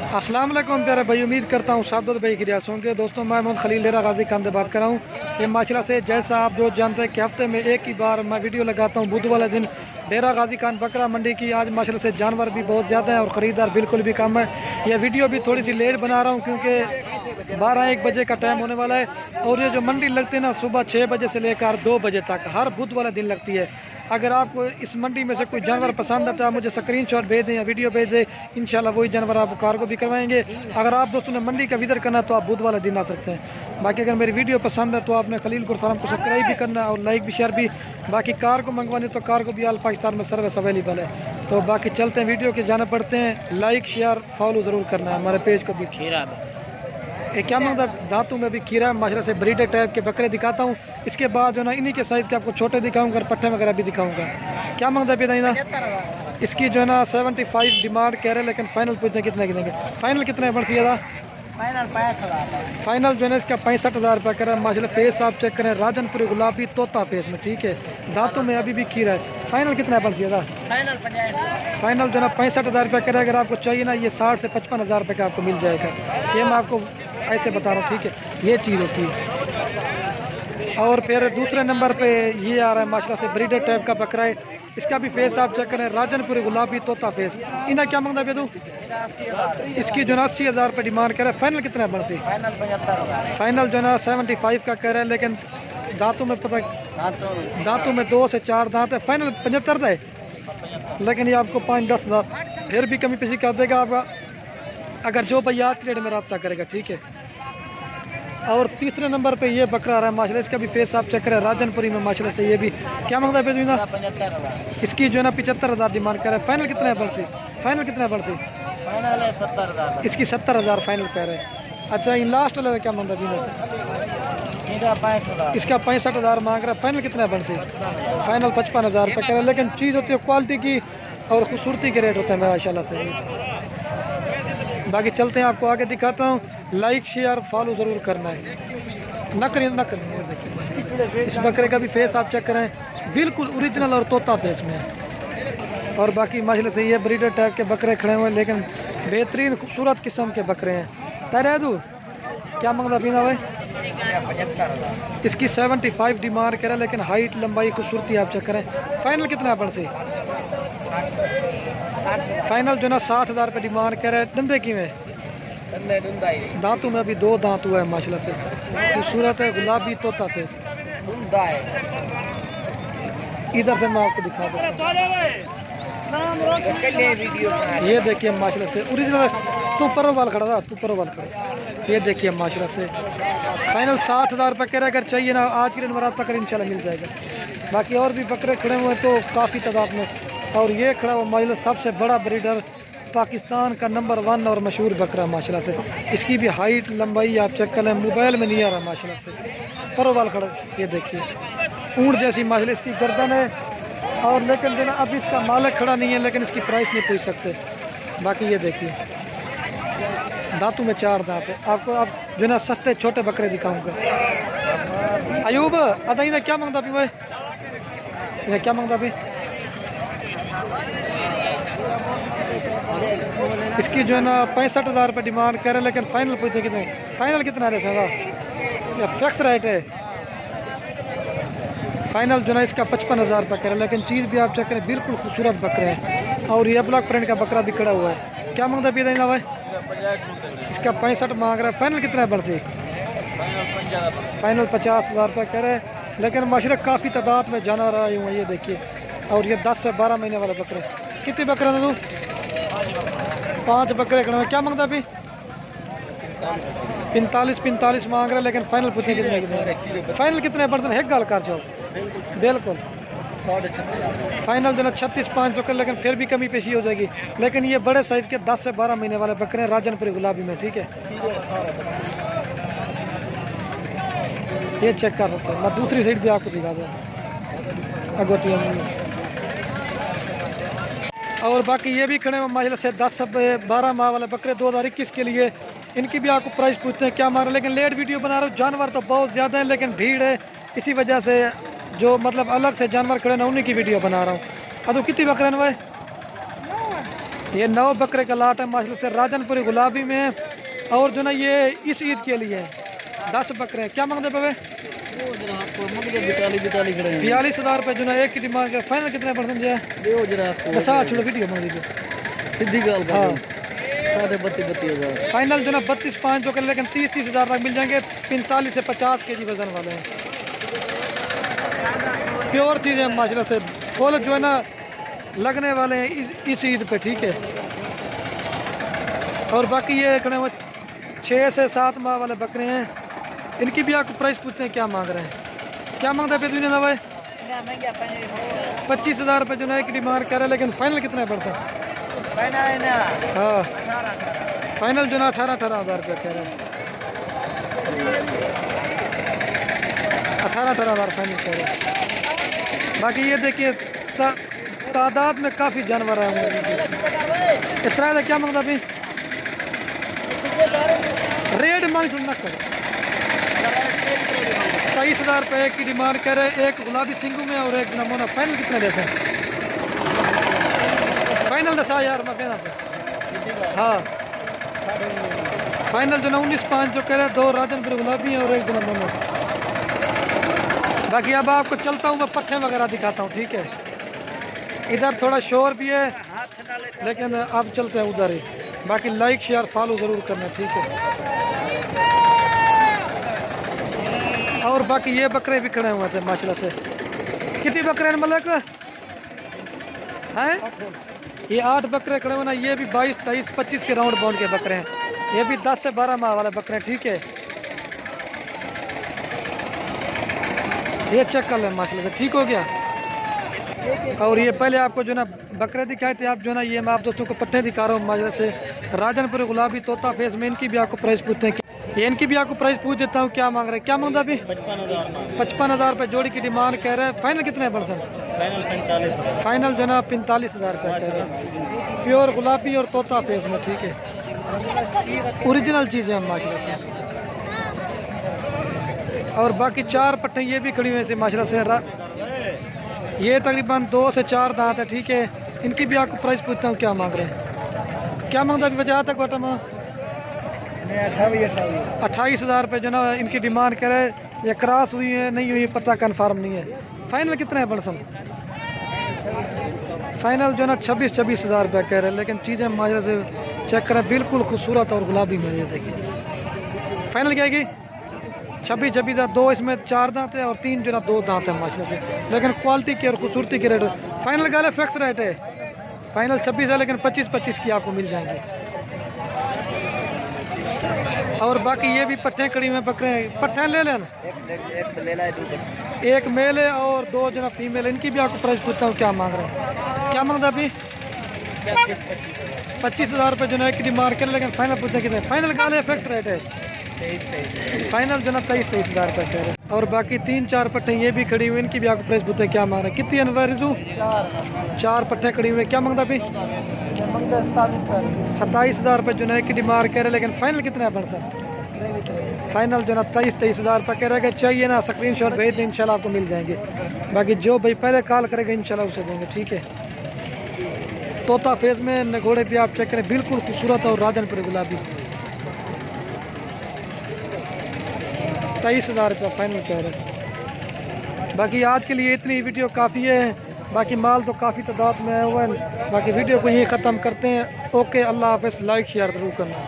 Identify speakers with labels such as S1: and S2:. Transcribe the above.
S1: अस्सलाम वालेकुम प्यारे भाई, उम्मीद करता हूँ सब भाई खिरियास होंगे। दोस्तों मैं मोहम्मद खलील डेरा गाजी खान से बात कर रहा हूँ। ये माशाल्लाह से जैसा आप जो जानते हैं कि हफ्ते में एक ही बार मैं वीडियो लगाता हूँ बुध वाले दिन डेरा गाजी खान बकरा मंडी की। आज माशाल्लाह से जानवर भी बहुत ज़्यादा हैं और ख़रीदार बिल्कुल भी कम है। यह वीडियो भी थोड़ी सी लेट बना रहा हूँ क्योंकि 12-1 बजे का टाइम होने वाला है। और ये जो मंडी लगती है ना, सुबह 6 बजे से लेकर 2 बजे तक हर बुध वाले दिन लगती है। अगर आपको इस मंडी में से कोई जानवर पसंद आता है, मुझे स्क्रीनशॉट भेज दें या वीडियो भेज दें, इंशाल्लाह वही जानवर आपको कार्गो भी करवाएंगे। अगर आप दोस्तों ने मंडी का विजिट करना तो आप बुध वाले दिन आ सकते हैं। बाकी अगर मेरी वीडियो पसंद है तो आपने खलील गुड फार्म को सब्सक्राइब भी करना है और लाइक भी शेयर भी। बाकी कार को मंगवाने तो कार को भी ऑल पाकिस्तान में सर्विस अवेलेबल है। तो बाकी चलते हैं वीडियो के जाना पड़ते हैं। लाइक शेयर फॉलो ज़रूर करना है हमारे पेज को भी। खीरा ये क्या मांगता है, दांतों में भी खीरा माशाल्लाह से ब्रीडर टाइप के बकरे दिखाता हूँ। इसके बाद जो ना इन्हीं के साइज़ के आपको छोटे दिखाऊंगा और पट्टे वगैरह भी दिखाऊंगा। क्या मांगता है बेटा? इसकी जो है ना 75 डिमांड कह रहे हैं, लेकिन फाइनल पूछते कितने की देंगे? फाइनल कितने बन सी था? फाइनल जो है ना इसका 65,000 रुपये कह रहा है। माशाल्लाह फेस आप चेक करें, राजनपुरी गुलाबी तोता फेस में, ठीक है। दांतों में अभी भी खीरा है। फाइनल कितना बन सी था? फाइनल जो है ना 65,000 रुपये कह रहे हैं। अगर आपको चाहिए ना ये 60 से 55,000 रुपये का आपको मिल जाएगा। ये मैं आपको ऐसे बता रहा हूँ, ठीक है। ये चीज़ होती है। और फिर दूसरे नंबर पे ये आ रहा है माशाल्लाह से ब्रीडर टाइप का बकरा है। इसका भी फेस आप चेक करें, राजनपुरी गुलाबी तोता फेस। इन्हें क्या मांगता है तू? इसकी जो है 80,000 रुपये डिमांड कर रहा है। फाइनल कितना है बन सी? फाइनल जो है ना 75 का कह रहा है, लेकिन दांतों में पता दांतों में 2 से 4 दांत है। फाइनल 75 है, लेकिन ये आपको 5-10 हज़ार फिर भी कमी पेशी कर देगा आपका, अगर जो भैया आपके रेट में रब्ता करेगा, ठीक है। और तीसरे नंबर पे ये बकरा आ रहा है माशाल्लाह, इसका भी फेस आप चेक करें, राजनपुरी में माशाल्लाह से। ये भी क्या मांगता है बेदुइना? इसकी जो है ना 75,000 डिमांड कर रहा है। फाइनल कितना है बरसी? फाइनल कितना है बरसी? इसकी 70,000 फाइनल कह रहे हैं। अच्छा, इन लास्ट वाला क्या मांगता है? इसका 65,000 मांग रहा है। फाइनल कितना है बरसी? फाइनल 55,000 रुपये कह रहा है, लेकिन चीज़ होती है क्वालिटी की और खूबसूरती के रेट होते हैं माशाल्लाह से। बाकी चलते हैं, आपको आगे दिखाता हूँ। लाइक शेयर फॉलो ज़रूर करना है। न करिए देखिए, इस बकरे का भी फेस आप चेक करें, बिल्कुल ओरिजिनल और तोता फेस में है। और बाकी माशाल्लाह से ये ब्रीडर टाइप के बकरे खड़े हुए हैं, लेकिन बेहतरीन खूबसूरत किस्म के बकरे हैं। तैरेदू क्या मांगता पीना भाई? इसकी 75 डिमांड करें, लेकिन हाइट लंबाई खूबसूरती आप चेक करें। फाइनल कितना है से? फाइनल जो ना 60,000 रुपये डिमांड कर रहे हैं। धंधे की में दांतों में अभी 2 दांत हुआ है माशाल्लाह से, खूबसूरत है, गुलाबी तोता फेस। इधर से मैं आपको दिखा दूँ, ये देखिए माशाल्लाह से ओरिजिनल तू पर वाल खड़ा था, तू पर वाल खड़ा। ये देखिए माशाल्लाह से फाइनल 60,000 रुपये कह रहे। अगर चाहिए ना आज की दिन रब्ता कर इंशाल्लाह मिल जाएगा। बाकी और भी बकरे खड़े हुए हैं तो काफ़ी तादाद में। और ये खड़ा हुआ माशाल्लाह सबसे बड़ा ब्रीडर, पाकिस्तान का नंबर 1 और मशहूर बकरा माशाल्लाह से। इसकी भी हाइट लंबाई आप चेक कर लें, मोबाइल में नहीं आ रहा माशाल्लाह से। परोवाल खड़ा, ये देखिए ऊँट जैसी माशाल्लाह इसकी गर्दन है। और लेकिन जो ना अब इसका मालिक खड़ा नहीं है, लेकिन इसकी प्राइस नहीं पूछ सकते। बाकी ये देखिए दांतों में 4 दांत है। आपको अब जो ना सस्ते छोटे बकरे दिखाऊंगा। अयूब अदाई ने क्या मांगता भी भाई? इन्हें क्या मांगता भी? इसकी जो है ना 65,000 रुपये डिमांड कर रहे हैं, लेकिन फाइनल पूछते कितने? फाइनल कितना रहे सगा या फिक्स रेट है? फाइनल जो है इसका 55,000 रुपये कर रहे हैं, लेकिन चीज़ भी आप चेक करें, बिल्कुल खूबसूरत बकरे हैं। और ये ब्लॉक प्रिंट का बकरा भी खड़ा हुआ है। क्या मांगता भी देना भाई? इसका 65 मांग रहा है। फाइनल कितना है बरसी? फाइनल 50,000 रुपये कर रहे हैं, लेकिन माशाल्लाह काफ़ी तादाद में जानवर आए हुए हैं। ये देखिए, और ये 10 से 12 महीने वाला बकरे। कितने बकरे हैं तू? 5 बकरे खड़े हैं। क्या मांगता अभी? 45 मांग रहे हैं, लेकिन फाइनल पूछने कितने? फाइनल कितने बर्तन है? गाल कर जाओ बिल्कुल। फाइनल जो ना 36-5 बकरे, लेकिन फिर भी कमी पेशी हो जाएगी। लेकिन ये बड़े साइज़ के 10 से 12 महीने वाले बकरे हैं, राजनपुरी गुलाबी में, ठीक है। ये चेक कर सकते हैं। मैं दूसरी साइड भी आपको दिखा दूँ अगोटिया में। और बाकी ये भी खड़े हैं माशाल्लाह से 10 से 12 माह वाले बकरे 2021 के लिए। इनकी भी आपको प्राइस पूछते हैं क्या मार। लेकिन लेट वीडियो बना रहा हूँ, जानवर तो बहुत ज़्यादा है, लेकिन भीड़ है, इसी वजह से जो मतलब अलग से जानवर खड़े ना उन्हीं की वीडियो बना रहा हूँ। अब तो कितनी बकरे हैं भाई? ये 9 बकरे का लाट है माशाल्लाह से, राजनपुरी गुलाबी में है। और जो ना ये इस ईद के लिए 10 बकरे हैं। क्या मांगते पे? 42,000 रुपये जो ना एक की डिमांड है। फाइनल कितने परसेंट है? छोड़ो वीडियो बना दीजिए सीधी गल। हाँ 32,000 फाइनल जो ना 32,500 जो कर, लेकिन 30,000 तक मिल जाएंगे। 45 से 50 kg वजन वाले हैं, प्योर चीज़ है माशाल्लाह से, फुल जो है ना लगने वाले हैं इस ईद पे, ठीक है। और बाकी ये 6 से 7 माह वाले बकरे हैं, इनकी भी आपको प्राइस पूछते हैं क्या मांग रहे हैं। क्या मांगता है फिर भाई? 25,000 रुपये जो ना एक डिमांड कर रहे हैं, लेकिन फाइनल कितना है पड़ता? हाँ फाइनल जो ना 18,000 रुपये कह रहे हैं। 18,000 फाइनल कह रहे हैं। बाकी ये देखिए तादाद में काफ़ी जानवर हैं। इस तरह से क्या मांगता भाई? रेट मांग सुनना कर 23,000 रुपये की डिमांड कर रहे। एक गुलाबी सिंगू में और एक नमूना। फाइनल कितने जैसे? फाइनल 10,000 मैं कहना था। हाँ फाइनल जो ना 19,500 जो कह रहे, 2 राजनपुर गुलाबी और एक नमूना। बाकी अब आपको चलता हूँ मैं पट्टे वगैरह दिखाता हूँ, ठीक है। इधर थोड़ा शोर भी है, लेकिन अब चलते हैं उधर ही। बाकी लाइक शेयर फॉलो ज़रूर करना, ठीक है। और बाकी ये बकरे भी खड़े हुए थे माशाल्लाह से। कितने बकरे हैं मलक? हैं ये 8 बकरे खड़े हुए ना। ये भी 22, 23, 25 के राउंड बाउंड के बकरे हैं। ये भी 10 से 12 माह वाले बकरे हैं, ठीक है। ये चेक कर लें माशाल्लाह से, ठीक हो गया। और ये पहले आपको जो ना बकरे दिखाए थे, आप जो ना ये मैं आप दोस्तों को पट्टे दिखा रहा हूँ माशाल्लाह से। राजनपुर गुलाबी तोता फेस में इनकी भी आपको प्राइस पूछते हैं। ये इनकी भी आपको प्राइस पूछ देता हूँ। क्या मांग रहे हैं? क्या मांगता अभी? 55,000 रुपये जोड़ी की डिमांड कह रहे हैं। फाइनल कितने है परसेंट? फाइनल जो ना 45,000 रुपये कह रहे हैं। प्योर गुलाबी और तोता फेस में, ठीक है। ओरिजिनल चीज़ें हैं माशाल्लाह से। और बाकी 4 पट्टे ये भी खड़ी हुई से माशाल्लाह से। ये तकरीबन 2 से 4 दांत है, ठीक है। इनकी भी आपको प्राइस पूछता हूँ क्या मांग रहे हैं। क्या मांगता अभी? वजह तक बटम 28,000 रुपये जो ना इनकी डिमांड करे। ये क्रॉस हुई है नहीं हुई पता कन्फर्म नहीं है। फाइनल कितना है बड़सन? फाइनल जो ना 26,000 रुपये कह रहे हैं, लेकिन चीज़ें माशा से चेक करें, बिल्कुल खूबसूरत और गुलाबी में। ये देखिए फाइनल क्या है? 26,000। 2 इसमें 4 दांत है और 3 जो ना 2 दांत है माशाल्लाह से, लेकिन क्वालिटी की और खूबसूरती के रेट फाइनल गाले फिक्स रेट है। फाइनल 26 है, लेकिन 25-25 की आपको मिल जाएंगे। और बाकी ये भी पट्टे खड़ी हुए बकरे हैं। पट्टे ले लेना, एक मेल है और 2 जो ना फीमेल है। इनकी भी आपको प्राइस पूछता हूँ क्या मांग रहे हैं। क्या मांगता अभी? 25,000 रुपये जो ना एक डिमांड कर, लेकिन फाइनल पूछते कितने? फाइनल गाले फिक्स रेट है। फाइनल जो ना 23,000 रुपये कह रहे हैं। और बाकी 3-4 पट्टे ये भी खड़ी हुई, इनकी भी आपको प्राइस पूछते हैं क्या मांग रहे हैं। कितनी अनवरिजू? 4 पट्टे खड़ी हुई। क्या मांगता अभी? 27,000 रुपये जो ना एक डिमांड कह रहे, लेकिन फाइनल कितना है सर? फाइनल जो ना 23,000 रुपये कह रहे। चाहिए ना स्क्रीनशॉट भेज दें, इंशाल्लाह आपको मिल जाएंगे। बाकी जो भाई पहले कॉल करेगा इंशाल्लाह उसे देंगे, ठीक है। तोता फेस में नगोड़े भी आप चेक करें, बिल्कुल खूबसूरत और राजनपुर गुलाबी। 23,000 रुपये फाइनल कह रहे हैं। बाकी आज के लिए इतनी वीडियो काफ़ी है। बाकी माल तो काफ़ी तादाद में आया हुआ है। बाकी वीडियो को यही ख़त्म करते हैं। ओके, अल्लाह हाफ़िज़। लाइक शेयर ज़रूर करना।